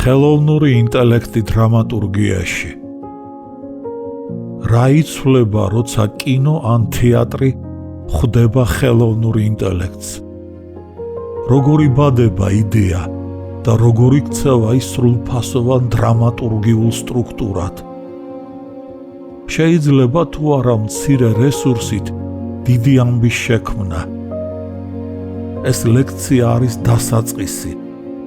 ხელოვნური ინტელექტი დრამატურგიაში. რა იცვლება, როცა კინო ან თეატრი ხვდება ხელოვნურ ინტელექტს? როგორი ბადება იდეა და როგორ იქცევა ის სრულფასოვან დრამატურგიულ სტრუქტურად? შეიძლება თუ არა მცირე რესურსით დიდი ამბის შექმნა. ეს ლექცია არის დასაწყისი,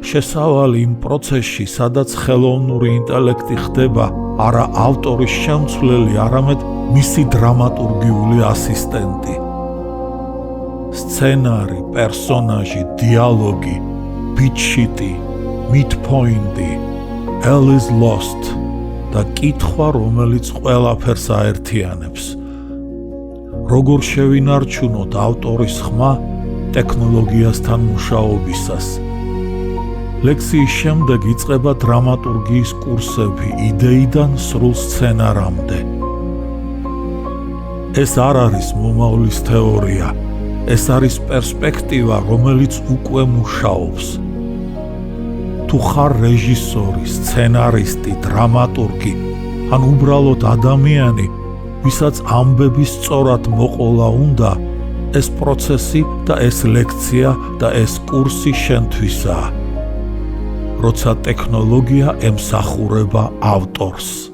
შესავალი იმ პროცესში, სადაც ხელოვნური ინტელექტი ხდება არა ავტორის შემცვლელი, არამედ მისი დრამატურგიული ასისტენტი. სცენარი, პერსონაჟი, დიალოგი, ბიტშიტი, midpoint-ი, all is lost და კითხვა, რომელიც ყველაფერს აერთიანებს. როგორ შევინარჩუნოთ ავტორის ხმა ტექნოლოგიასთან მუშაობისას? ლექციის შემდეგ იწყება დრამატურგიის კურსები იდეიდან სრულ სცენარამდე. ეს არ არის მომავლის თეორია, ეს არის პერსპექტივა, რომელიც უკვე მუშაობს. თუ ხარ რეჟისორი, სცენარისტი, დრამატურგი, ან უბრალოდ ადამიანი, ვისაც ამბების სწორად მოყოლა უნდა, ეს პროცესი და ეს ლექცია და ეს კურსი შენთვისაა. როცა ტექნოლოგია ემსახურება ავტორს.